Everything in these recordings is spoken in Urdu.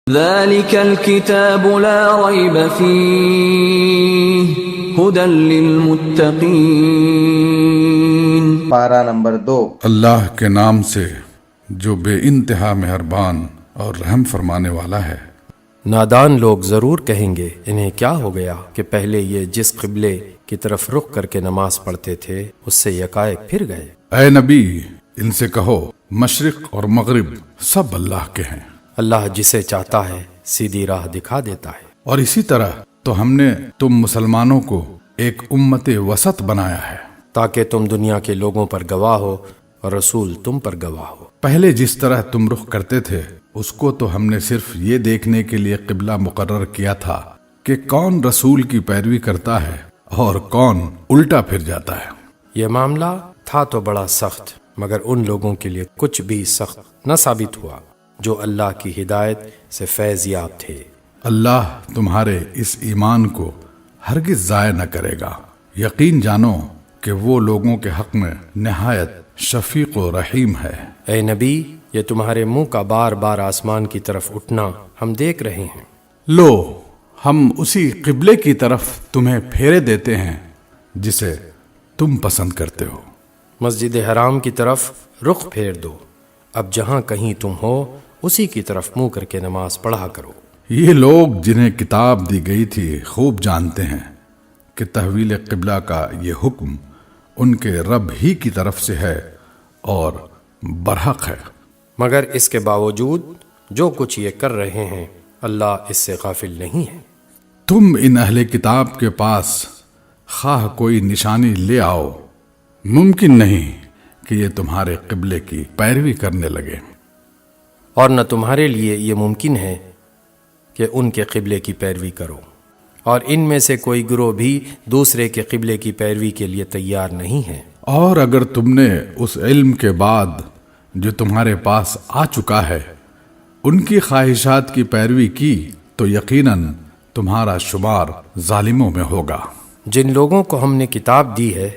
ذلك الكتاب لا ريب فيه هدى للمتقين۔ پارہ نمبر 2۔ اللہ کے نام سے جو بے انتہا مہربان اور رحم فرمانے والا ہے۔ نادان لوگ ضرور کہیں گے انہیں کیا ہو گیا کہ پہلے یہ جس قبلے کی طرف رخ کر کے نماز پڑھتے تھے اس سے یکایک پھر گئے۔ اے نبی ان سے کہو مشرق اور مغرب سب اللہ کے ہیں، اللہ جسے چاہتا ہے سیدھی راہ دکھا دیتا ہے۔ اور اسی طرح تو ہم نے تم مسلمانوں کو ایک امت وسط بنایا ہے تاکہ تم دنیا کے لوگوں پر گواہ ہو اور رسول تم پر گواہ ہو۔ پہلے جس طرح تم رخ کرتے تھے اس کو تو ہم نے صرف یہ دیکھنے کے لیے قبلہ مقرر کیا تھا کہ کون رسول کی پیروی کرتا ہے اور کون الٹا پھر جاتا ہے۔ یہ معاملہ تھا تو بڑا سخت، مگر ان لوگوں کے لیے کچھ بھی سخت نہ ثابت ہوا جو اللہ کی ہدایت سے فیض یاب تھے۔ اللہ تمہارے اس ایمان کو ہرگز ضائع نہ کرے گا۔ یقین جانو کہ وہ لوگوں کے حق میں نہایت شفیق و رحیم ہے۔ اے نبی یہ تمہارے منہ کا بار بار آسمان کی طرف اٹھنا ہم دیکھ رہے ہیں۔ لو ہم اسی قبلے کی طرف تمہیں پھیرے دیتے ہیں جسے تم پسند کرتے ہو۔ مسجد حرام کی طرف رخ پھیر دو، اب جہاں کہیں تم ہو اسی کی طرف منہ کر کے نماز پڑھا کرو۔ یہ لوگ جنہیں کتاب دی گئی تھی خوب جانتے ہیں کہ تحویل قبلہ کا یہ حکم ان کے رب ہی کی طرف سے ہے اور برحق ہے، مگر اس کے باوجود جو کچھ یہ کر رہے ہیں اللہ اس سے غافل نہیں ہے۔ تم ان اہل کتاب کے پاس خواہ کوئی نشانی لے آؤ، ممکن نہیں کہ یہ تمہارے قبلے کی پیروی کرنے لگے، اور نہ تمہارے لیے یہ ممکن ہے کہ ان کے قبلے کی پیروی کرو، اور ان میں سے کوئی گروہ بھی دوسرے کے قبلے کی پیروی کے لیے تیار نہیں ہے۔ اور اگر تم نے اس علم کے بعد جو تمہارے پاس آ چکا ہے ان کی خواہشات کی پیروی کی تو یقیناً تمہارا شمار ظالموں میں ہوگا۔ جن لوگوں کو ہم نے کتاب دی ہے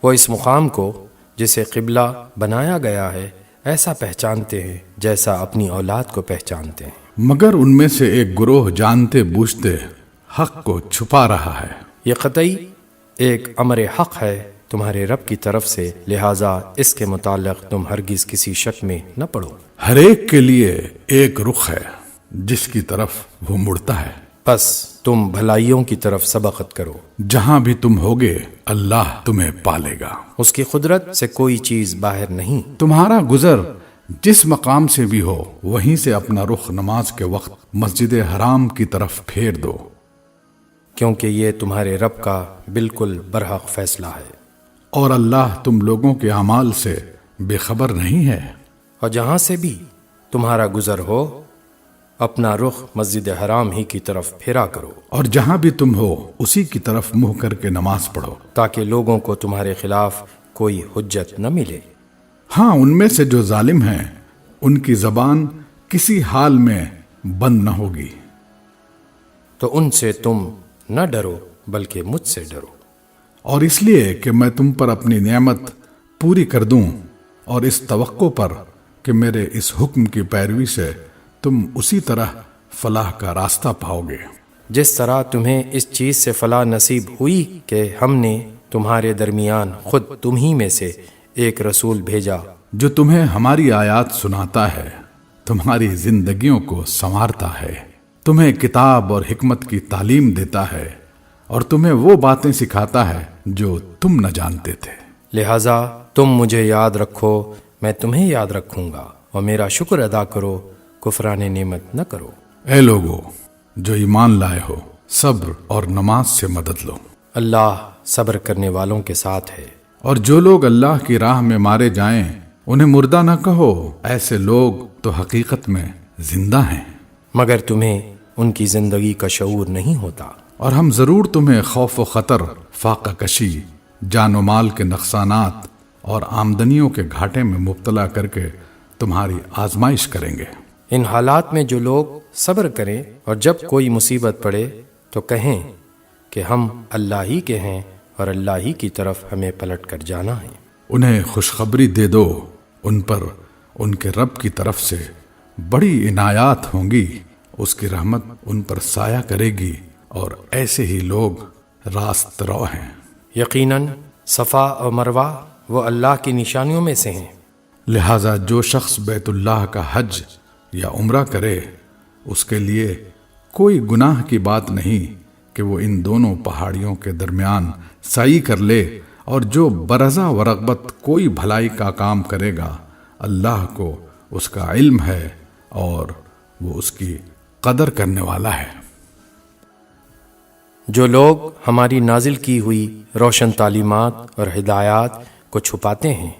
وہ اس مقام کو جسے قبلہ بنایا گیا ہے ایسا پہچانتے ہیں جیسا اپنی اولاد کو پہچانتے ہیں، مگر ان میں سے ایک گروہ جانتے بوجھتے حق کو چھپا رہا ہے۔ یہ قطعی ایک امر حق ہے تمہارے رب کی طرف سے، لہٰذا اس کے متعلق تم ہرگز کسی شک میں نہ پڑو۔ ہر ایک کے لیے ایک رخ ہے جس کی طرف وہ مڑتا ہے، بس تم بھلائیوں کی طرف سبقت کرو، جہاں بھی تم ہوگے اللہ تمہیں پالے گا۔ اس کی قدرت سے کوئی چیز باہر نہیں۔ تمہارا گزر جس مقام سے بھی ہو وہیں سے اپنا رخ نماز کے وقت مسجد حرام کی طرف پھیر دو، کیونکہ یہ تمہارے رب کا بالکل برحق فیصلہ ہے، اور اللہ تم لوگوں کے اعمال سے بے خبر نہیں ہے۔ اور جہاں سے بھی تمہارا گزر ہو اپنا رخ مسجد حرام ہی کی طرف پھیرا کرو، اور جہاں بھی تم ہو اسی کی طرف منہ کر کے نماز پڑھو، تاکہ لوگوں کو تمہارے خلاف کوئی حجت نہ ملے۔ ہاں ان میں سے جو ظالم ہیں ان کی زبان کسی حال میں بند نہ ہوگی، تو ان سے تم نہ ڈرو بلکہ مجھ سے ڈرو۔ اور اس لیے کہ میں تم پر اپنی نعمت پوری کر دوں، اور اس توقع پر کہ میرے اس حکم کی پیروی سے تم اسی طرح فلاح کا راستہ پاؤ گے جس طرح تمہیں اس چیز سے فلاح نصیب ہوئی کہ ہم نے تمہارے درمیان خود تم ہی میں سے ایک رسول بھیجا جو تمہیں ہماری آیات سناتا ہے، تمہاری زندگیوں کو سنوارتا ہے، تمہیں کتاب اور حکمت کی تعلیم دیتا ہے، اور تمہیں وہ باتیں سکھاتا ہے جو تم نہ جانتے تھے۔ لہٰذا تم مجھے یاد رکھو، میں تمہیں یاد رکھوں گا، اور میرا شکر ادا کرو، کفران نعمت نہ کرو۔ اے لوگو جو ایمان لائے ہو، صبر اور نماز سے مدد لو، اللہ صبر کرنے والوں کے ساتھ ہے۔ اور جو لوگ اللہ کی راہ میں مارے جائیں انہیں مردہ نہ کہو، ایسے لوگ تو حقیقت میں زندہ ہیں، مگر تمہیں ان کی زندگی کا شعور نہیں ہوتا۔ اور ہم ضرور تمہیں خوف و خطر، فاقہ کشی، جان و مال کے نقصانات اور آمدنیوں کے گھاٹے میں مبتلا کر کے تمہاری آزمائش کریں گے۔ ان حالات میں جو لوگ صبر کریں اور جب کوئی مصیبت پڑے تو کہیں کہ ہم اللہ ہی کے ہیں اور اللہ ہی کی طرف ہمیں پلٹ کر جانا ہے۔ انہیں خوشخبری دے دو، ان پر ان کے رب کی طرف سے بڑی عنایات ہوں گی اس کی رحمت ان پر سایہ کرے گی، اور ایسے ہی لوگ راست رو ہیں۔ یقیناً صفا اور مروہ وہ اللہ کی نشانیوں میں سے ہیں۔ لہذا جو شخص بیت اللہ کا حج یا عمرہ کرے اس کے لیے کوئی گناہ کی بات نہیں کہ وہ ان دونوں پہاڑیوں کے درمیان سعی کر لے، اور جو برضا و رغبت کوئی بھلائی کا کام کرے گا اللہ کو اس کا علم ہے اور وہ اس کی قدر کرنے والا ہے۔ جو لوگ ہماری نازل کی ہوئی روشن تعلیمات اور ہدایات کو چھپاتے ہیں،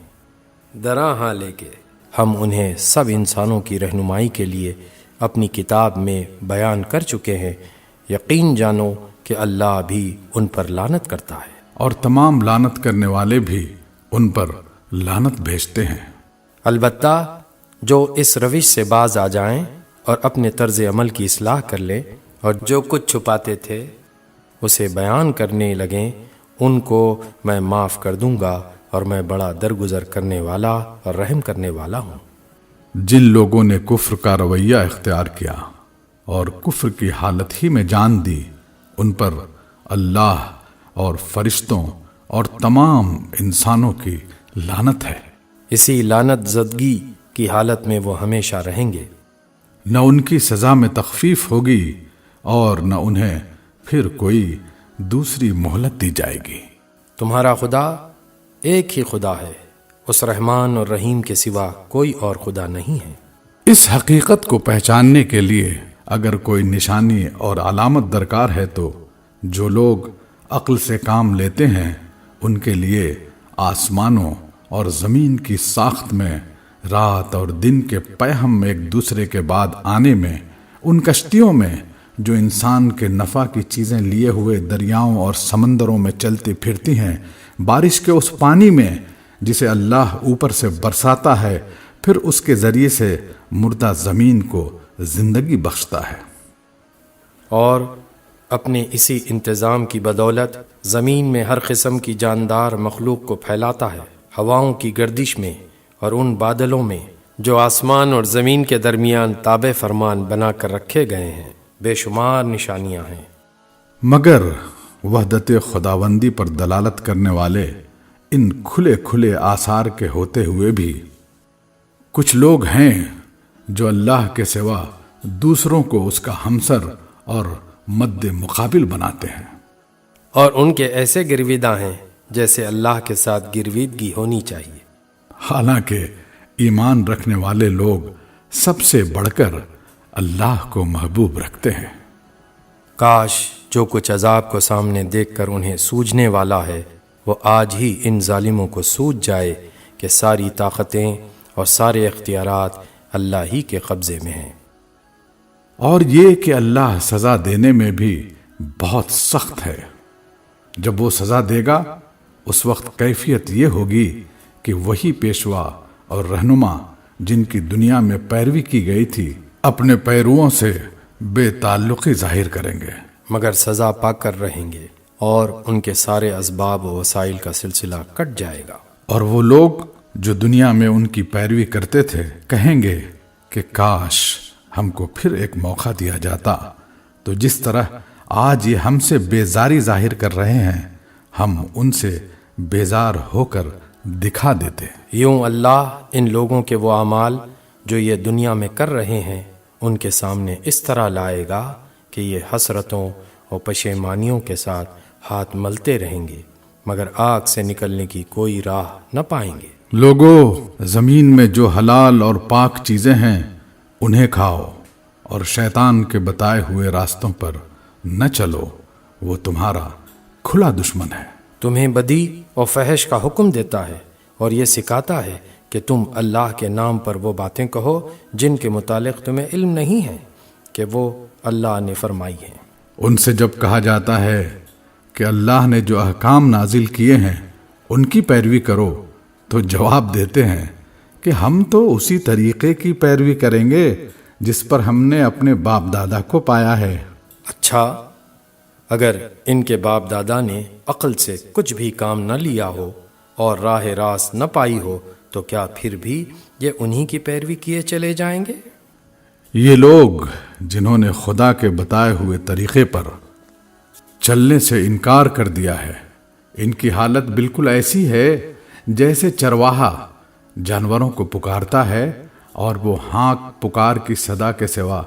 درا ہاں لے کے ہم انہیں سب انسانوں کی رہنمائی کے لیے اپنی کتاب میں بیان کر چکے ہیں، یقین جانو کہ اللہ بھی ان پر لعنت کرتا ہے، اور تمام لعنت کرنے والے بھی ان پر لعنت بھیجتے ہیں۔ البتہ جو اس روش سے باز آ جائیں اور اپنے طرز عمل کی اصلاح کر لیں اور جو کچھ چھپاتے تھے اسے بیان کرنے لگیں، ان کو میں معاف کر دوں گا، اور میں بڑا درگزر کرنے والا اور رحم کرنے والا ہوں۔ جن لوگوں نے کفر کا رویہ اختیار کیا اور کفر کی حالت ہی میں جان دی، ان پر اللہ اور فرشتوں اور تمام انسانوں کی لعنت ہے۔ اسی لعنت زدگی کی حالت میں وہ ہمیشہ رہیں گے۔ نہ ان کی سزا میں تخفیف ہوگی اور نہ انہیں پھر کوئی دوسری مہلت دی جائے گی۔ تمہارا خدا ایک ہی خدا ہے، اس رحمان اور رحیم کے سوا کوئی اور خدا نہیں ہے۔ اس حقیقت کو پہچاننے کے لیے اگر کوئی نشانی اور علامت درکار ہے تو جو لوگ عقل سے کام لیتے ہیں ان کے لیے آسمانوں اور زمین کی ساخت میں، رات اور دن کے پیہم ایک دوسرے کے بعد آنے میں، ان کشتیوں میں جو انسان کے نفع کی چیزیں لیے ہوئے دریاؤں اور سمندروں میں چلتی پھرتی ہیں، بارش کے اس پانی میں جسے اللہ اوپر سے برساتا ہے، پھر اس کے ذریعے سے مردہ زمین کو زندگی بخشتا ہے۔ اور اپنے اسی انتظام کی بدولت زمین میں ہر قسم کی جاندار مخلوق کو پھیلاتا ہے، ہواؤں کی گردش میں اور ان بادلوں میں جو آسمان اور زمین کے درمیان تابع فرمان بنا کر رکھے گئے ہیں، بے شمار نشانیاں ہیں۔ مگر وحدت خداوندی پر دلالت کرنے والے ان کھلے کھلے آثار کے ہوتے ہوئے بھی کچھ لوگ ہیں جو اللہ کے سوا دوسروں کو اس کا ہمسر اور مد مقابل بناتے ہیں، اور ان کے ایسے گرویدہ ہیں جیسے اللہ کے ساتھ گرویدگی ہونی چاہیے۔ حالانکہ ایمان رکھنے والے لوگ سب سے بڑھ کر اللہ کو محبوب رکھتے ہیں۔ کاش جو کچھ عذاب کو سامنے دیکھ کر انہیں سوجھنے والا ہے وہ آج ہی ان ظالموں کو سوجھ جائے کہ ساری طاقتیں اور سارے اختیارات اللہ ہی کے قبضے میں ہیں۔ اور یہ کہ اللہ سزا دینے میں بھی بہت سخت ہے۔ جب وہ سزا دے گا اس وقت کیفیت یہ ہوگی کہ وہی پیشوا اور رہنما جن کی دنیا میں پیروی کی گئی تھی اپنے پیرووں سے بے تعلقی ظاہر کریں گے، مگر سزا پا کر رہیں گے اور ان کے سارے اسباب و وسائل کا سلسلہ کٹ جائے گا۔ اور وہ لوگ جو دنیا میں ان کی پیروی کرتے تھے کہیں گے کہ کاش ہم کو پھر ایک موقع دیا جاتا تو جس طرح آج یہ ہم سے بیزاری ظاہر کر رہے ہیں ہم ان سے بیزار ہو کر دکھا دیتے۔ یوں اللہ ان لوگوں کے وہ اعمال جو یہ دنیا میں کر رہے ہیں ان کے سامنے اس طرح لائے گا کہ یہ حسرتوں اور پشیمانیوں کے ساتھ ہاتھ ملتے رہیں گے، مگر آگ سے نکلنے کی کوئی راہ نہ پائیں گے۔ لوگو، زمین میں جو حلال اور پاک چیزیں ہیں انہیں کھاؤ اور شیطان کے بتائے ہوئے راستوں پر نہ چلو، وہ تمہارا کھلا دشمن ہے۔ تمہیں بدی اور فحش کا حکم دیتا ہے اور یہ سکھاتا ہے کہ تم اللہ کے نام پر وہ باتیں کہو جن کے متعلق تمہیں علم نہیں ہے کہ وہ اللہ نے فرمائی ہیں۔ ان سے جب کہا جاتا ہے کہ اللہ نے جو احکام نازل کیے ہیں ان کی پیروی کرو تو جواب دیتے ہیں کہ ہم تو اسی طریقے کی پیروی کریں گے جس پر ہم نے اپنے باپ دادا کو پایا ہے۔ اچھا، اگر ان کے باپ دادا نے عقل سے کچھ بھی کام نہ لیا ہو اور راہ راست نہ پائی ہو تو کیا پھر بھی یہ انہی کی پیروی کیے چلے جائیں گے؟ یہ لوگ جنہوں نے خدا کے بتائے ہوئے طریقے پر چلنے سے انکار کر دیا ہے، ان کی حالت بالکل ایسی ہے جیسے چرواہا جانوروں کو پکارتا ہے اور وہ ہانک پکار کی صدا کے سوا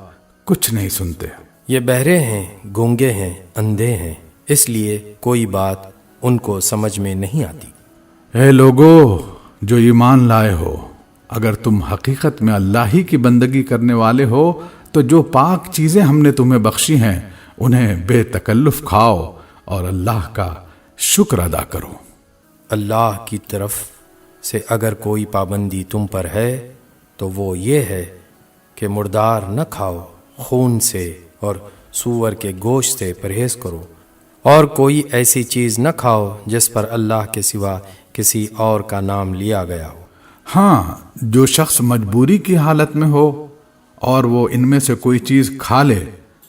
کچھ نہیں سنتے۔ یہ بہرے ہیں، گونگے ہیں، اندھے ہیں، اس لیے کوئی بات ان کو سمجھ میں نہیں آتی۔ اے لوگو جو ایمان لائے ہو، اگر تم حقیقت میں اللہ ہی کی بندگی کرنے والے ہو تو جو پاک چیزیں ہم نے تمہیں بخشی ہیں انہیں بے تکلف کھاؤ اور اللہ کا شکر ادا کرو۔ اللہ کی طرف سے اگر کوئی پابندی تم پر ہے تو وہ یہ ہے کہ مردار نہ کھاؤ، خون سے اور سور کے گوشت سے پرہیز کرو، اور کوئی ایسی چیز نہ کھاؤ جس پر اللہ کے سوا کسی اور کا نام لیا گیا ہو۔ ہاں، جو شخص مجبوری کی حالت میں ہو اور وہ ان میں سے کوئی چیز کھا لے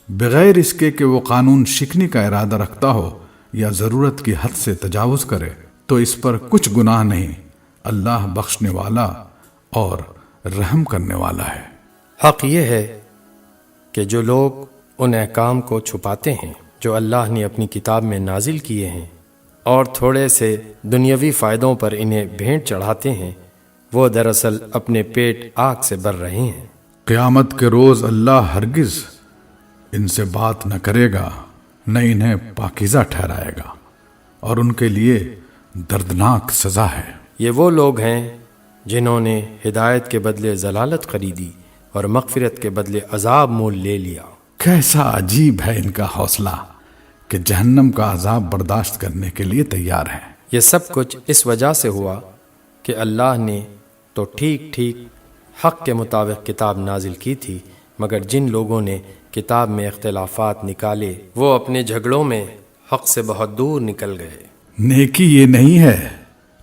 بغیر اس کے کہ وہ قانون شکنی کا ارادہ رکھتا ہو یا ضرورت کی حد سے تجاوز کرے تو اس پر کچھ گناہ نہیں، اللہ بخشنے والا اور رحم کرنے والا ہے۔ حق یہ ہے کہ جو لوگ ان احکام کو چھپاتے ہیں جو اللہ نے اپنی کتاب میں نازل کیے ہیں اور تھوڑے سے دنیاوی فائدوں پر انہیں بھینٹ چڑھاتے ہیں، وہ دراصل اپنے پیٹ آگ سے بھر رہے ہیں۔ قیامت کے روز اللہ ہرگز ان سے بات نہ کرے گا، نہ انہیں پاکیزہ ٹھہرائے گا، اور ان کے لیے دردناک سزا ہے۔ یہ وہ لوگ ہیں جنہوں نے ہدایت کے بدلے ضلالت خریدی اور مغفرت کے بدلے عذاب مول لے لیا۔ کیسا عجیب ہے ان کا حوصلہ کہ جہنم کا عذاب برداشت کرنے کے لیے تیار ہیں۔ یہ سب کچھ اس وجہ سے ہوا کہ اللہ نے تو ٹھیک ٹھیک حق کے مطابق کتاب نازل کی تھی، مگر جن لوگوں نے کتاب میں اختلافات نکالے وہ اپنے جھگڑوں میں حق سے بہت دور نکل گئے۔ نیکی یہ نہیں ہے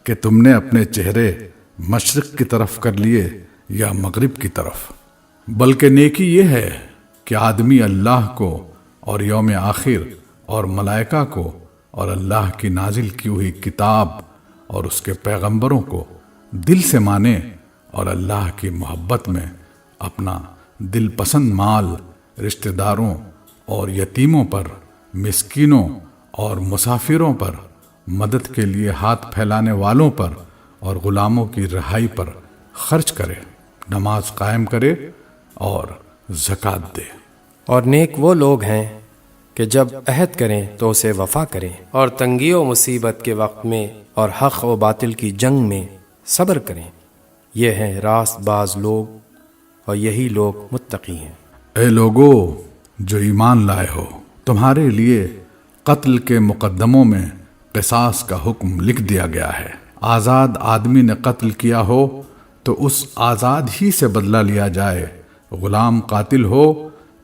کہ تم نے اپنے چہرے مشرق کی طرف کر لیے یا مغرب کی طرف، بلکہ نیکی یہ ہے کہ آدمی اللہ کو اور یوم آخر اور ملائکہ کو اور اللہ کی نازل کی ہوئی کتاب اور اس کے پیغمبروں کو دل سے مانے اور اللہ کی محبت میں اپنا دل پسند مال رشتہ داروں اور یتیموں پر، مسکینوں اور مسافروں پر، مدد کے لیے ہاتھ پھیلانے والوں پر اور غلاموں کی رہائی پر خرچ کرے، نماز قائم کرے اور زکوٰۃ دے۔ اور نیک وہ لوگ ہیں کہ جب عہد کریں تو اسے وفا کریں، اور تنگی و مصیبت کے وقت میں اور حق و باطل کی جنگ میں صبر کریں۔ یہ ہیں راست باز لوگ اور یہی لوگ متقی ہیں۔ اے لوگو جو ایمان لائے ہو، تمہارے لیے قتل کے مقدموں میں قصاص کا حکم لکھ دیا گیا ہے۔ آزاد آدمی نے قتل کیا ہو تو اس آزاد ہی سے بدلہ لیا جائے، غلام قاتل ہو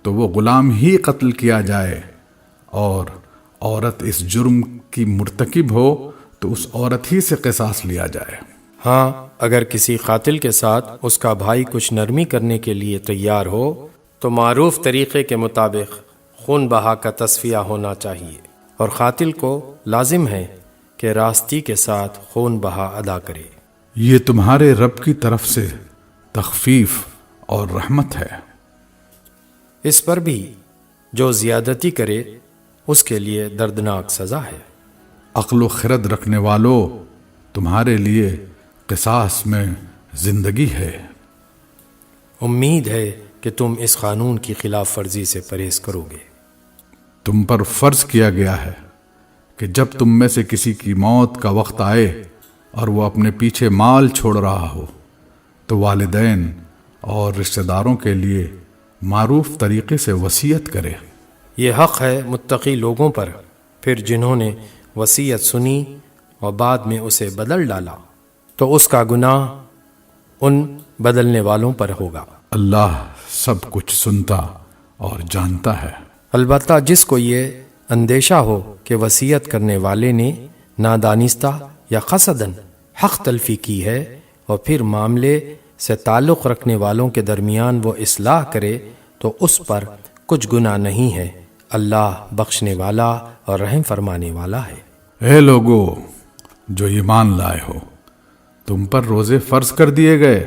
تو وہ غلام ہی قتل کیا جائے، اور عورت اس جرم کی مرتکب ہو تو اس عورت ہی سے قصاص لیا جائے۔ ہاں، اگر کسی قاتل کے ساتھ اس کا بھائی کچھ نرمی کرنے کے لیے تیار ہو تو معروف طریقے کے مطابق خون بہا کا تصفیہ ہونا چاہیے، اور قاتل کو لازم ہے کہ راستی کے ساتھ خون بہا ادا کرے۔ یہ تمہارے رب کی طرف سے تخفیف اور رحمت ہے۔ اس پر بھی جو زیادتی کرے اس کے لیے دردناک سزا ہے۔ عقل و خرد رکھنے والوں، تمہارے لیے قصاص میں زندگی ہے۔ امید ہے کہ تم اس قانون کی خلاف ورزی سے پرہیز کرو گے۔ تم پر فرض کیا گیا ہے کہ جب تم میں سے کسی کی موت کا وقت آئے اور وہ اپنے پیچھے مال چھوڑ رہا ہو تو والدین اور رشتہ داروں کے لیے معروف طریقے سے وصیت کرے۔ یہ حق ہے متقی لوگوں پر، پھر جنہوں نے وصیت سنی اور بعد میں اسے بدل ڈالا تو اس کا گناہ ان بدلنے والوں پر ہوگا۔ اللہ سب کچھ سنتا اور جانتا ہے۔ البتہ جس کو یہ اندیشہ ہو کہ وصیت کرنے والے نے نادانستہ یا قصداً حق تلفی کی ہے اور پھر معاملے سے تعلق رکھنے والوں کے درمیان وہ اصلاح کرے تو اس پر کچھ گناہ نہیں ہے، اللہ بخشنے والا اور رحم فرمانے والا ہے۔ اے لوگو جو ایمان لائے ہو، تم پر روزے فرض کر دیے گئے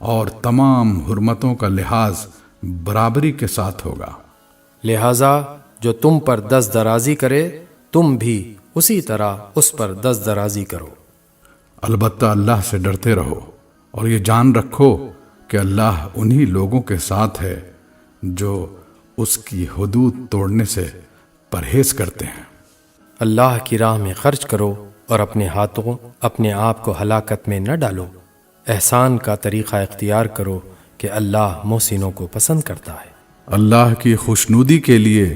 اور تمام حرمتوں کا لحاظ برابری کے ساتھ ہوگا۔ لہذا جو تم پر دست درازی کرے تم بھی اسی طرح اس پر دست درازی کرو۔ البتہ اللہ سے ڈرتے رہو اور یہ جان رکھو کہ اللہ انہی لوگوں کے ساتھ ہے جو اس کی حدود توڑنے سے پرہیز کرتے ہیں۔ اللہ کی راہ میں خرچ کرو اور اپنے ہاتھوں اپنے آپ کو ہلاکت میں نہ ڈالو۔ احسان کا طریقہ اختیار کرو کہ اللہ محسنوں کو پسند کرتا ہے۔ اللہ کی خوشنودی کے لیے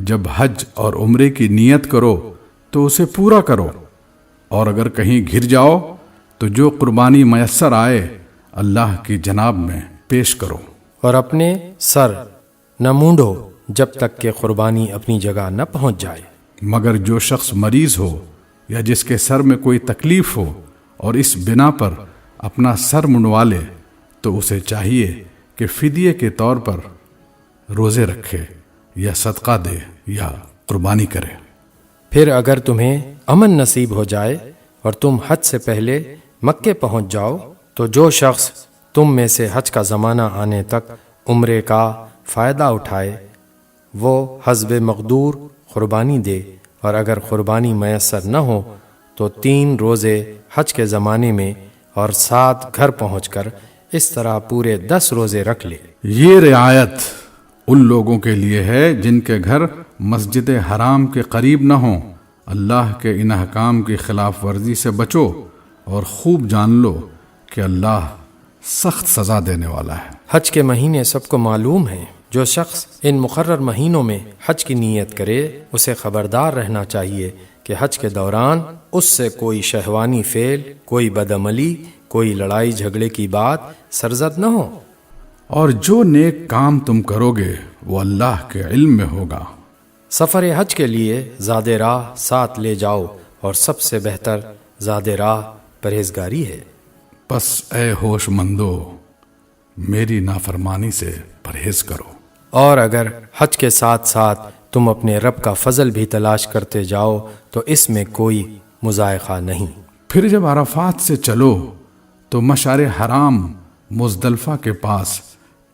جب حج اور عمرے کی نیت کرو تو اسے پورا کرو، اور اگر کہیں گر جاؤ تو جو قربانی میسر آئے اللہ کی جناب میں پیش کرو۔ اور اپنے سر نہ مونڈو جب تک کہ قربانی اپنی جگہ نہ پہنچ جائے۔ مگر جو شخص مریض ہو یا جس کے سر میں کوئی تکلیف ہو اور اس بنا پر اپنا سر منڈوا لے تو اسے چاہیے کہ فدیے کے طور پر روزے رکھے یا صدقہ دے یا قربانی کرے۔ پھر اگر تمہیں امن نصیب ہو جائے اور تم حج سے پہلے مکے پہنچ جاؤ تو جو شخص تم میں سے حج کا زمانہ آنے تک عمرے کا فائدہ اٹھائے وہ حسب مقدور قربانی دے، اور اگر قربانی میسر نہ ہو تو 3 روزے حج کے زمانے میں اور 7 گھر پہنچ کر اس طرح پورے 10 روزے رکھ لے۔ یہ رعایت ان لوگوں کے لیے ہے جن کے گھر مسجد حرام کے قریب نہ ہوں۔ اللہ کے ان احکام کی خلاف ورزی سے بچو اور خوب جان لو کہ اللہ سخت سزا دینے والا ہے۔ حج کے مہینے سب کو معلوم ہیں۔ جو شخص ان مقرر مہینوں میں حج کی نیت کرے اسے خبردار رہنا چاہیے کہ حج کے دوران اس سے کوئی شہوانی فعل، کوئی بدعملی، کوئی لڑائی جھگڑے کی بات سرزد نہ ہو۔ اور جو نیک کام تم کرو گے وہ اللہ کے علم میں ہوگا۔ سفر حج کے لیے زاد راہ ساتھ لے جاؤ، اور سب سے بہتر زاد راہ پرہیزگاری ہے۔ پس اے ہوش مندو میری نافرمانی سے پرہیز کرو۔ اور اگر حج کے ساتھ ساتھ تم اپنے رب کا فضل بھی تلاش کرتے جاؤ تو اس میں کوئی مضائقہ نہیں۔ پھر جب عرفات سے چلو تو مشعر حرام مزدلفہ کے پاس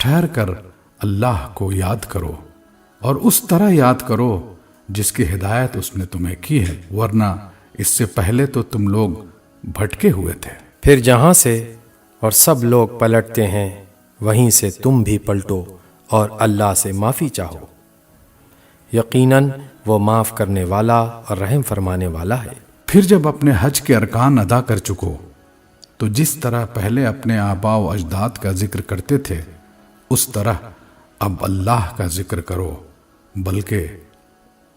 ٹھہر کر اللہ کو یاد کرو، اور اس طرح یاد کرو جس کی ہدایت اس نے تمہیں کی ہے، ورنہ اس سے پہلے تو تم لوگ بھٹکے ہوئے تھے۔ پھر جہاں سے اور سب لوگ پلٹتے ہیں وہیں سے تم بھی پلٹو اور اللہ سے معافی چاہو، یقیناً وہ معاف کرنے والا اور رحم فرمانے والا ہے۔ پھر جب اپنے حج کے ارکان ادا کر چکو تو جس طرح پہلے اپنے آباء و اجداد کا ذکر کرتے تھے اس طرح اب اللہ کا ذکر کرو، بلکہ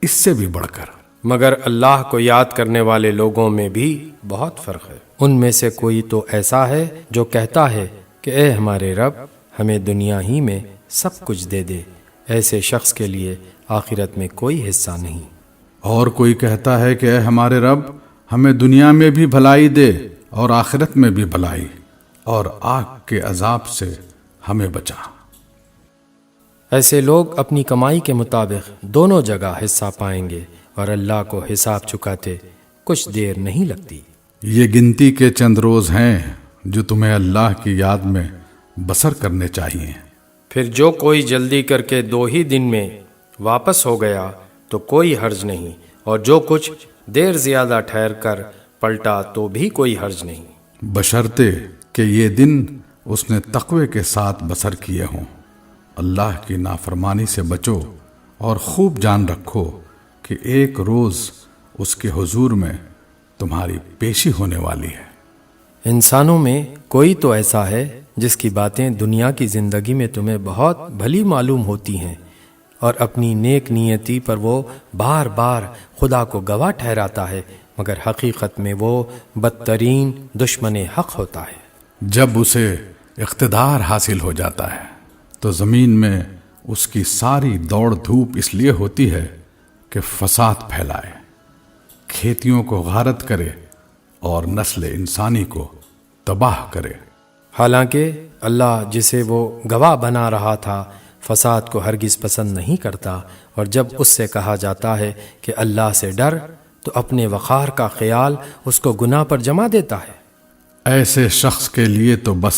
اس سے بھی بڑھ کر۔ مگر اللہ کو یاد کرنے والے لوگوں میں بھی بہت فرق ہے۔ ان میں سے کوئی تو ایسا ہے جو کہتا ہے کہ اے ہمارے رب ہمیں دنیا ہی میں سب کچھ دے دے، ایسے شخص کے لیے آخرت میں کوئی حصہ نہیں۔ اور کوئی کہتا ہے کہ اے ہمارے رب ہمیں دنیا میں بھی بھلائی دے اور آخرت میں بھی بھلائی، اور آگ کے عذاب سے ہمیں بچا۔ ایسے لوگ اپنی کمائی کے مطابق دونوں جگہ حصہ پائیں گے، اور اللہ کو حساب چکاتے کچھ دیر نہیں لگتی۔ یہ گنتی کے چند روز ہیں جو تمہیں اللہ کی یاد میں بسر کرنے چاہیے۔ پھر جو کوئی جلدی کر کے 2 ہی دن میں واپس ہو گیا تو کوئی حرج نہیں، اور جو کچھ دیر زیادہ ٹھہر کر پلٹا تو بھی کوئی حرج نہیں، بشرطے کہ یہ دن اس نے تقوی کے ساتھ بسر کیے ہوں۔ اللہ کی نافرمانی سے بچو اور خوب جان رکھو کہ ایک روز اس کے حضور میں تمہاری پیشی ہونے والی ہے۔ انسانوں میں کوئی تو ایسا ہے جس کی باتیں دنیا کی زندگی میں تمہیں بہت بھلی معلوم ہوتی ہیں، اور اپنی نیک نیتی پر وہ بار بار خدا کو گواہ ٹھہراتا ہے، مگر حقیقت میں وہ بدترین دشمن حق ہوتا ہے۔ جب اسے اقتدار حاصل ہو جاتا ہے تو زمین میں اس کی ساری دوڑ دھوپ اس لیے ہوتی ہے کہ فساد پھیلائے، کھیتیوں کو غارت کرے اور نسل انسانی کو تباہ کرے۔ حالانکہ اللہ جسے وہ گواہ بنا رہا تھا فساد کو ہرگز پسند نہیں کرتا، اور جب اس سے کہا جاتا ہے کہ اللہ سے ڈر تو اپنے وقار کا خیال اس کو گناہ پر جما دیتا ہے۔ ایسے شخص کے لیے تو بس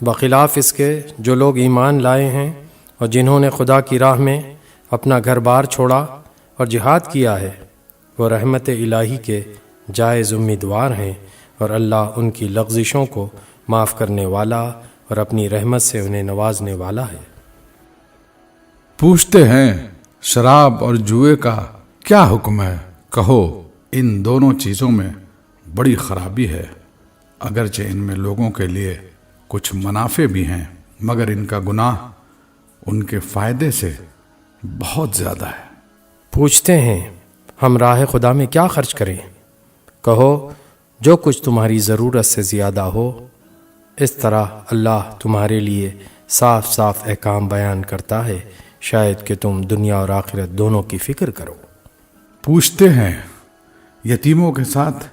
بخلاف اس کے جو لوگ ایمان لائے ہیں اور جنہوں نے خدا کی راہ میں اپنا گھر بار چھوڑا اور جہاد کیا ہے، وہ رحمت الہی کے جائز امیدوار ہیں، اور اللہ ان کی لغزشوں کو معاف کرنے والا اور اپنی رحمت سے انہیں نوازنے والا ہے۔ پوچھتے ہیں شراب اور جوئے کا کیا حکم ہے؟ کہو ان دونوں چیزوں میں بڑی خرابی ہے، اگرچہ ان میں لوگوں کے لیے کچھ منافع بھی ہیں، مگر ان کا گناہ ان کے فائدے سے بہت زیادہ ہے۔ پوچھتے ہیں ہم راہ خدا میں کیا خرچ کریں؟ کہو جو کچھ تمہاری ضرورت سے زیادہ ہو، اس طرح اللہ تمہارے لیے صاف صاف احکام بیان کرتا ہے، شاید کہ تم دنیا اور آخرت دونوں کی فکر کرو۔ پوچھتے ہیں یتیموں کے ساتھ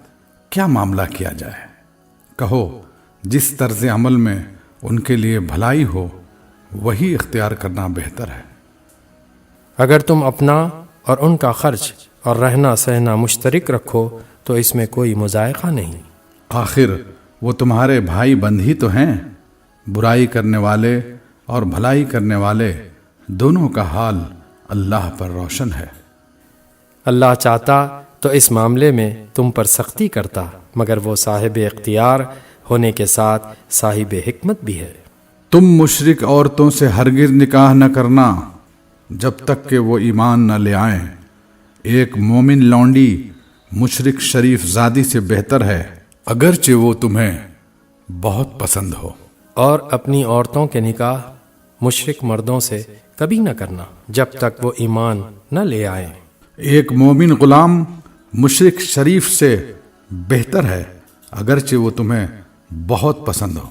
کیا معاملہ کیا جائے؟ کہو جس طرز عمل میں ان کے لیے بھلائی ہو وہی اختیار کرنا بہتر ہے۔ اگر تم اپنا اور ان کا خرچ اور رہنا سہنا مشترک رکھو تو اس میں کوئی مضائقہ نہیں۔ آخر وہ تمہارے بھائی بند ہی تو ہیں۔ برائی کرنے والے اور بھلائی کرنے والے دونوں کا حال اللہ پر روشن ہے۔ اللہ چاہتا تو اس معاملے میں تم پر سختی کرتا، مگر وہ صاحب اختیار ہونے کے ساتھ صاحب حکمت بھی ہے۔ تم مشرک عورتوں سے ہرگز نکاح نہ کرنا جب تک کہ وہ ایمان نہ لے آئیں۔ ایک مومن لونڈی مشرک شریف زادی سے بہتر ہے، اگرچہ وہ تمہیں بہت پسند ہو۔ اور اپنی عورتوں کے نکاح مشرک مردوں سے کبھی نہ کرنا جب تک وہ ایمان نہ لے آئیں۔ ایک مومن غلام مشرک شریف سے بہتر ہے، اگرچہ وہ تمہیں بہت پسند ہو۔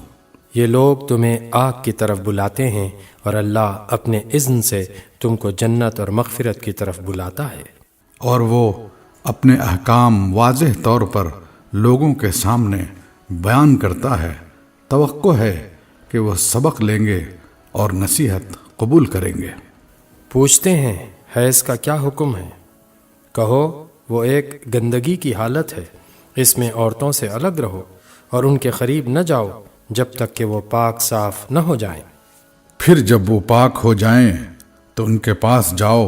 یہ لوگ تمہیں آگ کی طرف بلاتے ہیں اور اللہ اپنے اذن سے تم کو جنت اور مغفرت کی طرف بلاتا ہے۔ اور وہ اپنے احکام واضح طور پر لوگوں کے سامنے بیان کرتا ہے۔ توقع ہے کہ وہ سبق لیں گے اور نصیحت قبول کریں گے۔ پوچھتے ہیں حیض کا کیا حکم ہے؟ کہو وہ ایک گندگی کی حالت ہے، اس میں عورتوں سے الگ رہو اور ان کے قریب نہ جاؤ جب تک کہ وہ پاک صاف نہ ہو جائیں۔ پھر جب وہ پاک ہو جائیں تو ان کے پاس جاؤ،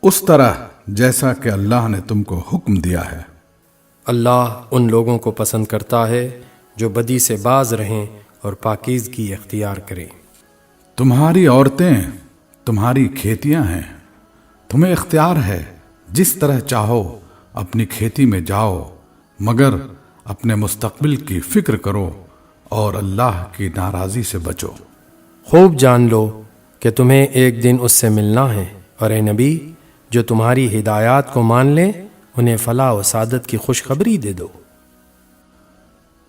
اس طرح جیسا کہ اللہ نے تم کو حکم دیا ہے۔ اللہ ان لوگوں کو پسند کرتا ہے جو بدی سے باز رہیں اور پاکیزگی اختیار کریں۔ تمہاری عورتیں تمہاری کھیتیاں ہیں، تمہیں اختیار ہے جس طرح چاہو اپنی کھیتی میں جاؤ، مگر اپنے مستقبل کی فکر کرو اور اللہ کی ناراضی سے بچو۔ خوب جان لو کہ تمہیں ایک دن اس سے ملنا ہے، اور اے نبی جو تمہاری ہدایات کو مان لیں انہیں فلاح و سعادت کی خوشخبری دے دو۔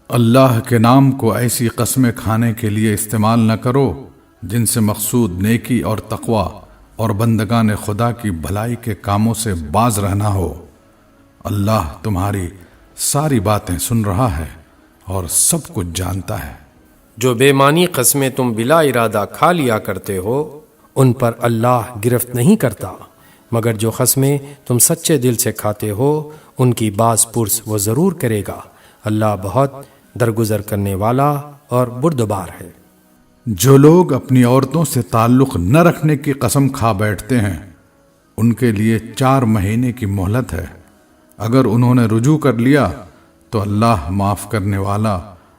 اللہ کے نام کو ایسی قسمیں کھانے کے لیے استعمال نہ کرو جن سے مقصود نیکی اور تقوی اور بندگان خدا کی بھلائی کے کاموں سے باز رہنا ہو۔ اللہ تمہاری ساری باتیں سن رہا ہے اور سب کچھ جانتا ہے۔ جو بے معنی قسمیں تم بلا ارادہ کھا لیا کرتے ہو ان پر اللہ گرفت نہیں کرتا، مگر جو قسمیں تم سچے دل سے کھاتے ہو ان کی باز پرس وہ ضرور کرے گا۔ اللہ بہت درگزر کرنے والا اور بردبار ہے۔ جو لوگ اپنی عورتوں سے تعلق نہ رکھنے کی قسم کھا بیٹھتے ہیں ان کے لیے 4 مہینے کی مہلت ہے۔ اگر انہوں نے رجوع کر لیا تو اللہ معاف کرنے والا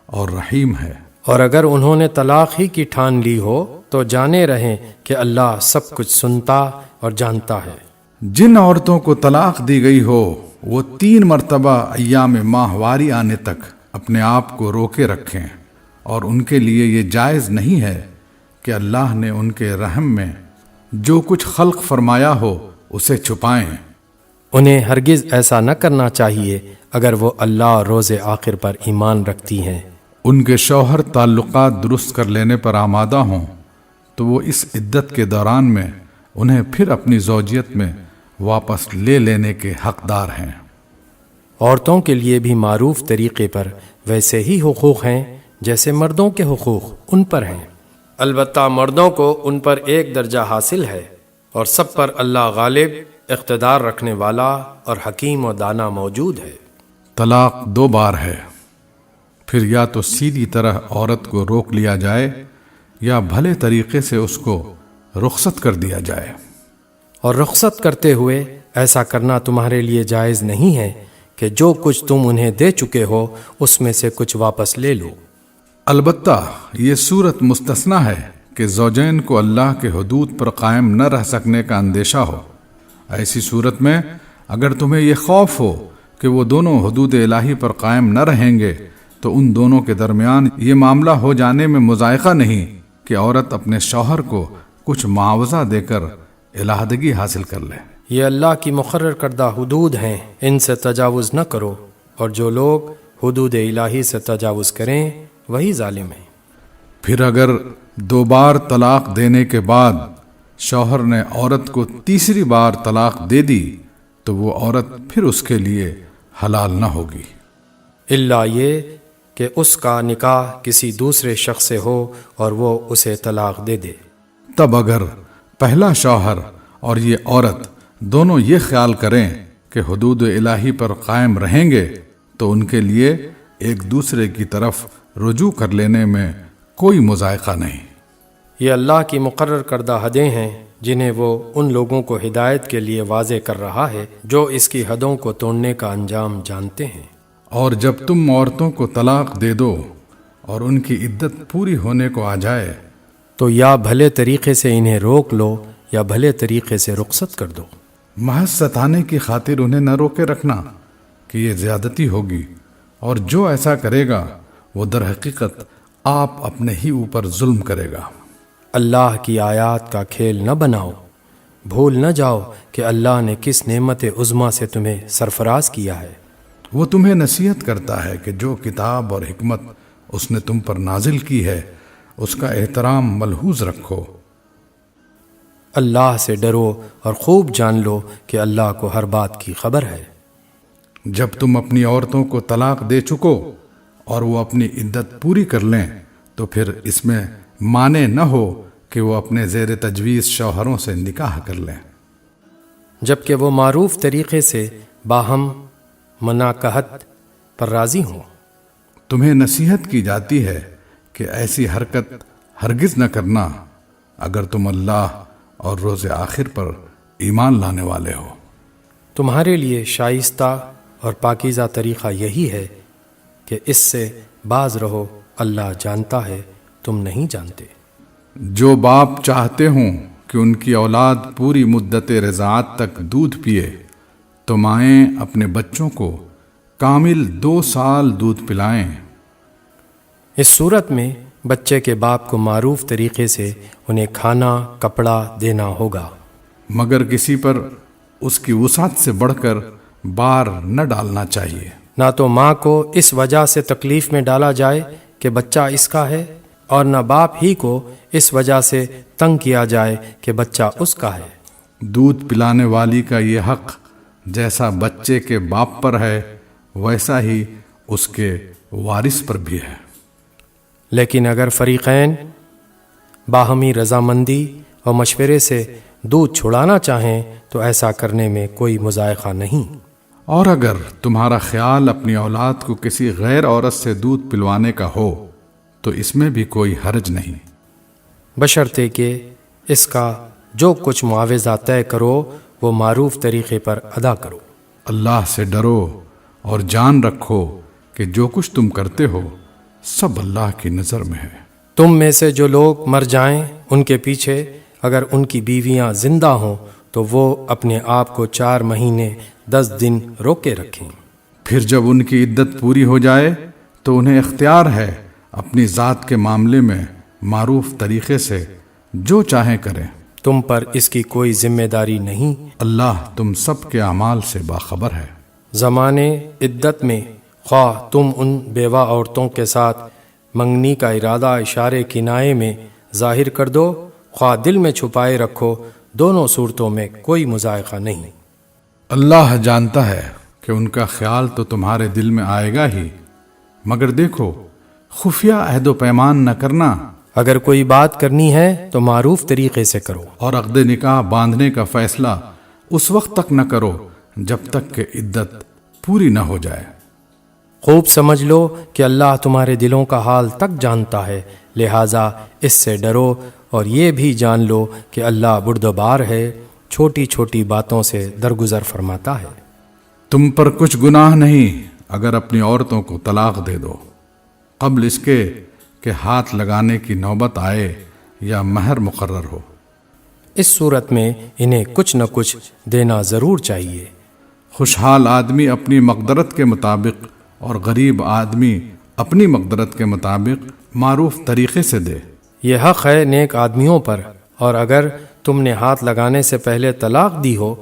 اور رحیم ہے۔ اور اگر انہوں نے طلاق ہی کی ٹھان لی ہو تو جانے رہیں کہ اللہ سب کچھ سنتا اور جانتا ہے۔ جن عورتوں کو طلاق دی گئی ہو وہ 3 مرتبہ ایام ماہواری آنے تک اپنے آپ کو روکے رکھیں، اور ان کے لیے یہ جائز نہیں ہے کہ اللہ نے ان کے رحم میں جو کچھ خلق فرمایا ہو اسے چھپائیں۔ انہیں ہرگز ایسا نہ کرنا چاہیے اگر وہ اللہ اور روز آخر پر ایمان رکھتی ہیں۔ ان کے شوہر تعلقات درست کر لینے پر آمادہ ہوں تو وہ اس عدت کے دوران میں انہیں پھر اپنی زوجیت میں واپس لے لینے کے حقدار ہیں۔ عورتوں کے لیے بھی معروف طریقے پر ویسے ہی حقوق ہیں جیسے مردوں کے حقوق ان پر ہیں، البتہ مردوں کو ان پر ایک درجہ حاصل ہے، اور سب پر اللہ غالب، اقتدار رکھنے والا اور حکیم و دانا موجود ہے۔ طلاق 2 بار ہے، پھر یا تو سیدھی طرح عورت کو روک لیا جائے یا بھلے طریقے سے اس کو رخصت کر دیا جائے۔ اور رخصت کرتے ہوئے ایسا کرنا تمہارے لیے جائز نہیں ہے کہ جو کچھ تم انہیں دے چکے ہو اس میں سے کچھ واپس لے لو۔ البتہ یہ صورت مستثنیٰ ہے کہ زوجین کو اللہ کے حدود پر قائم نہ رہ سکنے کا اندیشہ ہو۔ ایسی صورت میں اگر تمہیں یہ خوف ہو کہ وہ دونوں حدود الہی پر قائم نہ رہیں گے تو ان دونوں کے درمیان یہ معاملہ ہو جانے میں مضائقہ نہیں کہ عورت اپنے شوہر کو کچھ معاوضہ دے کر علیحدگی حاصل کر لے۔ یہ اللہ کی مقرر کردہ حدود ہیں، ان سے تجاوز نہ کرو، اور جو لوگ حدود الہی سے تجاوز کریں وہی ظالم ہیں۔ پھر اگر 2 بار طلاق دینے کے بعد شوہر نے عورت کو تیسری بار طلاق دے دی تو وہ عورت پھر اس کے لیے حلال نہ ہوگی، الا یہ کہ اس کا نکاح کسی دوسرے شخص سے ہو اور وہ اسے طلاق دے دے۔ تب اگر پہلا شوہر اور یہ عورت دونوں یہ خیال کریں کہ حدود الہی پر قائم رہیں گے تو ان کے لیے ایک دوسرے کی طرف رجوع کر لینے میں کوئی مضائقہ نہیں۔ یہ اللہ کی مقرر کردہ حدیں ہیں جنہیں وہ ان لوگوں کو ہدایت کے لیے واضح کر رہا ہے جو اس کی حدوں کو توڑنے کا انجام جانتے ہیں۔ اور جب تم عورتوں کو طلاق دے دو اور ان کی عدت پوری ہونے کو آ جائے تو یا بھلے طریقے سے انہیں روک لو یا بھلے طریقے سے رخصت کر دو۔ محض ستانے کی خاطر انہیں نہ روکے رکھنا کہ یہ زیادتی ہوگی، اور جو ایسا کرے گا وہ در حقیقت آپ اپنے ہی اوپر ظلم کرے گا۔ اللہ کی آیات کا کھیل نہ بناؤ، بھول نہ جاؤ کہ اللہ نے کس نعمت عظمیٰ سے تمہیں سرفراز کیا ہے۔ وہ تمہیں نصیحت کرتا ہے کہ جو کتاب اور حکمت اس نے تم پر نازل کی ہے اس کا احترام ملحوظ رکھو۔ اللہ سے ڈرو اور خوب جان لو کہ اللہ کو ہر بات کی خبر ہے۔ جب تم اپنی عورتوں کو طلاق دے چکو اور وہ اپنی عدت پوری کر لیں تو پھر اس میں مانے نہ ہو کہ وہ اپنے زیر تجویز شوہروں سے نکاح کر لیں، جبکہ وہ معروف طریقے سے باہم مناکحت پر راضی ہوں۔ تمہیں نصیحت کی جاتی ہے کہ ایسی حرکت ہرگز نہ کرنا اگر تم اللہ اور روز آخر پر ایمان لانے والے ہو۔ تمہارے لیے شائستہ اور پاکیزہ طریقہ یہی ہے کہ اس سے باز رہو، اللہ جانتا ہے تم نہیں جانتے۔ جو باپ چاہتے ہوں کہ ان کی اولاد پوری مدت رضاعت تک دودھ پیے تو مائیں اپنے بچوں کو کامل 2 سال دودھ پلائیں۔ اس صورت میں بچے کے باپ کو معروف طریقے سے انہیں کھانا کپڑا دینا ہوگا، مگر کسی پر اس کی وسعت سے بڑھ کر بار نہ ڈالنا چاہیے۔ نہ تو ماں کو اس وجہ سے تکلیف میں ڈالا جائے کہ بچہ اس کا ہے، اور نہ باپ ہی کو اس وجہ سے تنگ کیا جائے کہ بچہ اس کا ہے۔ دودھ پلانے والی کا یہ حق جیسا بچے کے باپ پر ہے ویسا ہی اس کے وارث پر بھی ہے۔ لیکن اگر فریقین باہمی رضامندی اور مشورے سے دودھ چھڑانا چاہیں تو ایسا کرنے میں کوئی مضائقہ نہیں۔ اور اگر تمہارا خیال اپنی اولاد کو کسی غیر عورت سے دودھ پلوانے کا ہو تو اس میں بھی کوئی حرج نہیں، بشرطے کہ اس کا جو کچھ معاوضہ طے کرو وہ معروف طریقے پر ادا کرو۔ اللہ سے ڈرو اور جان رکھو کہ جو کچھ تم کرتے ہو سب اللہ کی نظر میں ہے۔ تم میں سے جو لوگ مر جائیں ان کے پیچھے اگر ان کی بیویاں زندہ ہوں تو وہ اپنے آپ کو 4 مہینے 10 دن روکے رکھیں۔ پھر جب ان کی عدت پوری ہو جائے تو انہیں اختیار ہے اپنی ذات کے معاملے میں معروف طریقے سے جو چاہیں کریں۔ تم پر اس کی کوئی ذمہ داری نہیں۔ اللہ تم سب کے اعمال سے باخبر ہے۔ زمانے عدت میں خواہ تم ان بیوہ عورتوں کے ساتھ منگنی کا ارادہ اشارے کنائے میں ظاہر کر دو، خواہ دل میں چھپائے رکھو، دونوں صورتوں میں کوئی مضائقہ نہیں۔ اللہ جانتا ہے کہ ان کا خیال تو تمہارے دل میں آئے گا ہی، مگر دیکھو خفیہ عہد و پیمان نہ کرنا، اگر کوئی بات کرنی ہے تو معروف طریقے سے کرو، اور عقد نکاح باندھنے کا فیصلہ اس وقت تک نہ کرو جب تک کہ عدت پوری نہ ہو جائے۔ خوب سمجھ لو کہ اللہ تمہارے دلوں کا حال تک جانتا ہے، لہٰذا اس سے ڈرو، اور یہ بھی جان لو کہ اللہ بردبار ہے، چھوٹی چھوٹی باتوں سے درگزر فرماتا ہے۔ تم پر کچھ گناہ نہیں اگر اپنی عورتوں کو طلاق دے دو قبل اس کے کہ ہاتھ لگانے کی نوبت آئے یا مہر مقرر ہو۔ اس صورت میں انہیں کچھ نہ کچھ دینا ضرور چاہیے۔ خوشحال آدمی اپنی مقدرت کے مطابق اور غریب آدمی اپنی مقدرت کے مطابق معروف طریقے سے دے۔ یہ حق ہے نیک آدمیوں پر، اور اگر تم نے ہاتھ لگانے سے پہلے طلاق دی ہو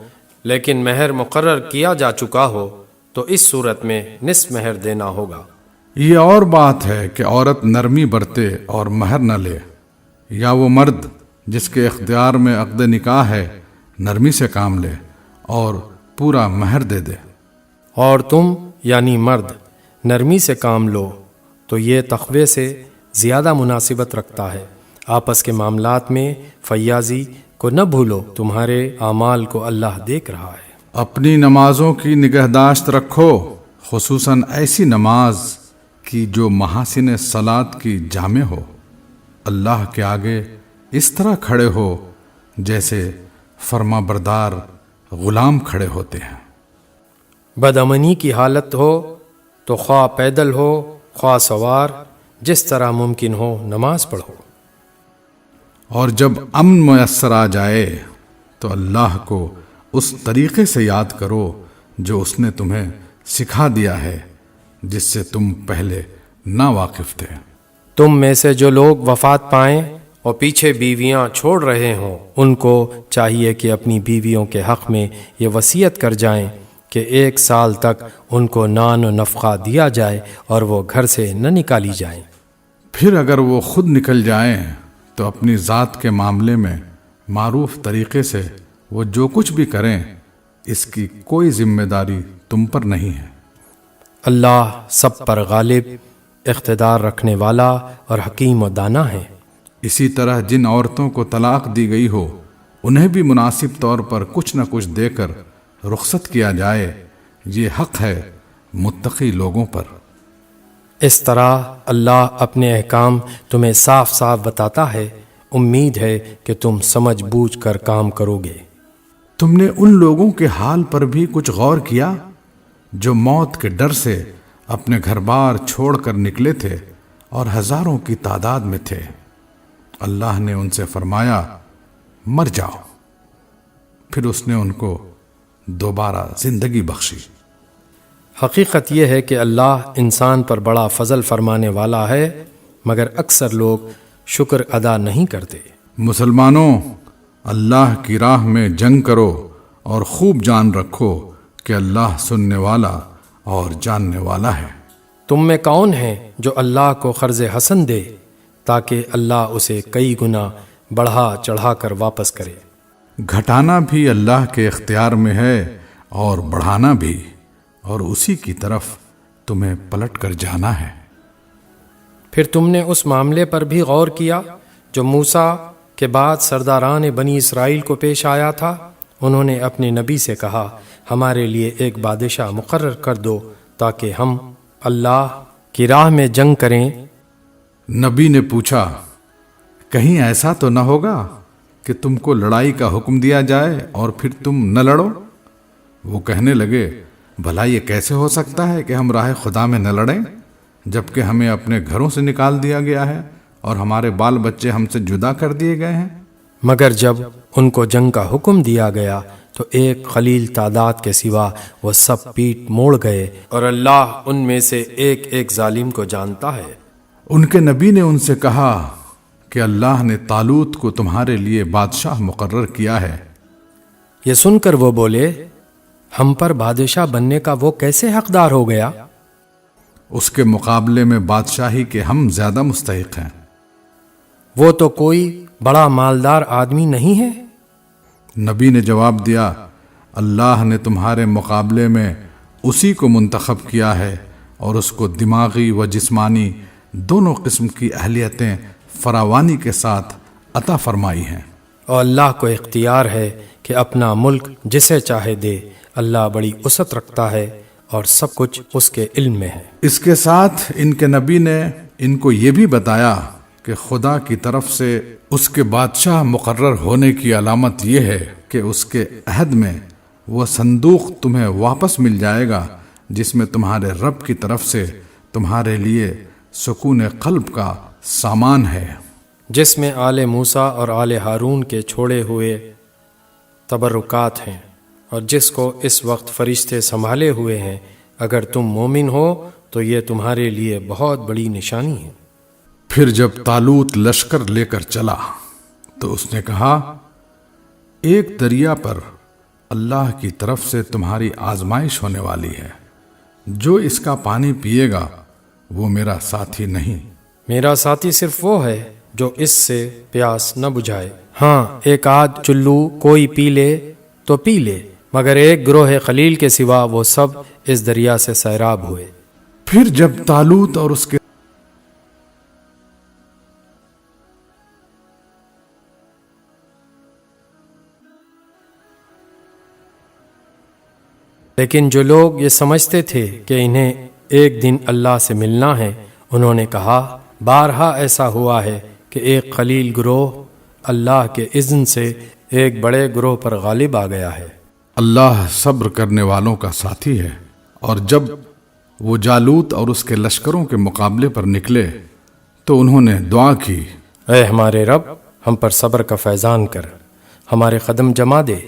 لیکن مہر مقرر کیا جا چکا ہو تو اس صورت میں نصف مہر دینا ہوگا۔ یہ اور بات ہے کہ عورت نرمی برتے اور مہر نہ لے، یا وہ مرد جس کے اختیار میں عقد نکاح ہے نرمی سے کام لے اور پورا مہر دے دے۔ اور تم یعنی مرد نرمی سے کام لو تو یہ تقوی سے زیادہ مناسبت رکھتا ہے۔ آپس کے معاملات میں فیاضی کو نہ بھولو، تمہارے اعمال کو اللہ دیکھ رہا ہے۔ اپنی نمازوں کی نگہداشت رکھو، خصوصاً ایسی نماز کی جو محاسن صلاۃ کی جامع ہو۔ اللہ کے آگے اس طرح کھڑے ہو جیسے فرما بردار غلام کھڑے ہوتے ہیں۔ بدامنی کی حالت ہو تو خواہ پیدل ہو خواہ سوار، جس طرح ممکن ہو نماز پڑھو۔ اور جب امن میسر آ جائے تو اللہ کو اس طریقے سے یاد کرو جو اس نے تمہیں سکھا دیا ہے، جس سے تم پہلے نا واقف تھے۔ تم میں سے جو لوگ وفات پائیں اور پیچھے بیویاں چھوڑ رہے ہوں، ان کو چاہیے کہ اپنی بیویوں کے حق میں یہ وصیت کر جائیں کہ 1 سال تک ان کو نان و نفقہ دیا جائے اور وہ گھر سے نہ نکالی جائیں۔ پھر اگر وہ خود نکل جائیں تو اپنی ذات کے معاملے میں معروف طریقے سے وہ جو کچھ بھی کریں، اس کی کوئی ذمہ داری تم پر نہیں ہے۔ اللہ سب پر غالب، اقتدار رکھنے والا اور حکیم و دانا ہے۔ اسی طرح جن عورتوں کو طلاق دی گئی ہو انہیں بھی مناسب طور پر کچھ نہ کچھ دے کر رخصت کیا جائے، یہ حق ہے متقی لوگوں پر۔ اس طرح اللہ اپنے احکام تمہیں صاف صاف بتاتا ہے، امید ہے کہ تم سمجھ بوجھ کر کام کرو گے۔ تم نے ان لوگوں کے حال پر بھی کچھ غور کیا جو موت کے ڈر سے اپنے گھر بار چھوڑ کر نکلے تھے اور ہزاروں کی تعداد میں تھے؟ اللہ نے ان سے فرمایا مر جاؤ، پھر اس نے ان کو دوبارہ زندگی بخشی۔ حقیقت یہ ہے کہ اللہ انسان پر بڑا فضل فرمانے والا ہے، مگر اکثر لوگ شکر ادا نہیں کرتے۔ مسلمانوں، اللہ کی راہ میں جنگ کرو اور خوب جان رکھو کہ اللہ سننے والا اور جاننے والا ہے۔ تم میں کون ہے جو اللہ کو قرض حسن دے تاکہ اللہ اسے کئی گنا بڑھا چڑھا کر واپس کرے؟ گھٹانا بھی اللہ کے اختیار میں ہے اور بڑھانا بھی، اور اسی کی طرف تمہیں پلٹ کر جانا ہے۔ پھر تم نے اس معاملے پر بھی غور کیا جو موسیٰ کے بعد سرداران بنی اسرائیل کو پیش آیا تھا؟ انہوں نے اپنے نبی سے کہا، ہمارے لیے ایک بادشاہ مقرر کر دو تاکہ ہم اللہ کی راہ میں جنگ کریں۔ نبی نے پوچھا، کہیں ایسا تو نہ ہوگا کہ تم کو لڑائی کا حکم دیا جائے اور پھر تم نہ لڑو؟ وہ کہنے لگے، بھلا یہ کیسے ہو سکتا ہے کہ ہم راہ خدا میں نہ لڑیں جبکہ ہمیں اپنے گھروں سے نکال دیا گیا ہے اور ہمارے بال بچے ہم سے جدا کر دیے گئے ہیں؟ مگر جب ان کو جنگ کا حکم دیا گیا تو ایک قلیل تعداد کے سوا وہ سب پیٹ موڑ گئے، اور اللہ ان میں سے ایک ایک ظالم کو جانتا ہے۔ ان کے نبی نے ان سے کہا کہ اللہ نے طالوت کو تمہارے لیے بادشاہ مقرر کیا ہے۔ یہ سن کر وہ بولے، ہم پر بادشاہ بننے کا وہ کیسے حقدار ہو گیا؟ اس کے مقابلے میں بادشاہی کے ہم زیادہ مستحق ہیں۔ وہ تو کوئی بڑا مالدار آدمی نہیں ہے۔ نبی نے جواب دیا، اللہ نے تمہارے مقابلے میں اسی کو منتخب کیا ہے اور اس کو دماغی و جسمانی دونوں قسم کی اہلیتیں فراوانی کے ساتھ عطا فرمائی ہیں۔ اور اللہ کو اختیار ہے کہ اپنا ملک جسے چاہے دے، اللہ بڑی وسعت رکھتا ہے اور سب کچھ اس کے علم میں ہے۔ اس کے ساتھ ان کے نبی نے ان کو یہ بھی بتایا کہ خدا کی طرف سے اس کے بادشاہ مقرر ہونے کی علامت یہ ہے کہ اس کے عہد میں وہ صندوق تمہیں واپس مل جائے گا جس میں تمہارے رب کی طرف سے تمہارے لیے سکون قلب کا سامان ہے، جس میں آل موسیٰ اور آل ہارون کے چھوڑے ہوئے تبرکات ہیں، اور جس کو اس وقت فرشتے سنبھالے ہوئے ہیں۔ اگر تم مومن ہو تو یہ تمہارے لیے بہت بڑی نشانی ہے۔ پھر جب طالوت لشکر لے کر چلا تو اس نے کہا، ایک دریا پر اللہ کی طرف سے تمہاری آزمائش ہونے والی ہے، جو اس کا پانی پیے گا وہ میرا ساتھی نہیں، میرا ساتھی صرف وہ ہے جو اس سے پیاس نہ بجھائے۔ ہاں، ایک آدھ چلو کوئی پی لے تو پی لے، مگر ایک گروہ خلیل کے سوا وہ سب اس دریا سے سیراب ہوئے۔ پھر جب طالوت اور اس کے لیکن جو لوگ یہ سمجھتے تھے کہ انہیں ایک دن اللہ سے ملنا ہے، انہوں نے کہا، بارہا ایسا ہوا ہے کہ ایک قلیل گروہ اللہ کے اذن سے ایک بڑے گروہ پر غالب آ گیا ہے۔ اللہ صبر کرنے والوں کا ساتھی ہے۔ اور جب وہ جالوت اور اس کے لشکروں کے مقابلے پر نکلے تو انہوں نے دعا کی، اے ہمارے رب، ہم پر صبر کا فیضان کر، ہمارے قدم جما دے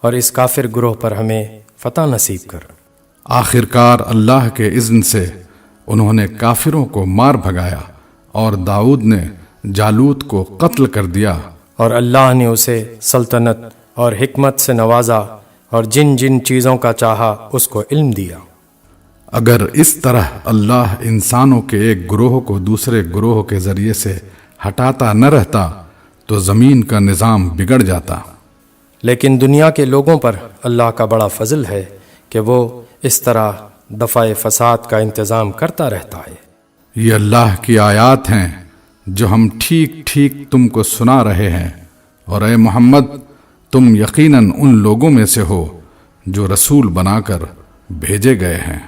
اور اس کافر گروہ پر ہمیں فتح نصیب کر۔ آخرکار اللہ کے اذن سے انہوں نے کافروں کو مار بھگایا اور داؤد نے جالوت کو قتل کر دیا، اور اللہ نے اسے سلطنت اور حکمت سے نوازا اور جن جن چیزوں کا چاہا اس کو علم دیا۔ اگر اس طرح اللہ انسانوں کے ایک گروہ کو دوسرے گروہ کے ذریعے سے ہٹاتا نہ رہتا تو زمین کا نظام بگڑ جاتا۔ لیکن دنیا کے لوگوں پر اللہ کا بڑا فضل ہے کہ وہ اس طرح دفع فساد کا انتظام کرتا رہتا ہے۔ یہ اللہ کی آیات ہیں جو ہم ٹھیک ٹھیک تم کو سنا رہے ہیں، اور اے محمد تم یقیناً ان لوگوں میں سے ہو جو رسول بنا کر بھیجے گئے ہیں۔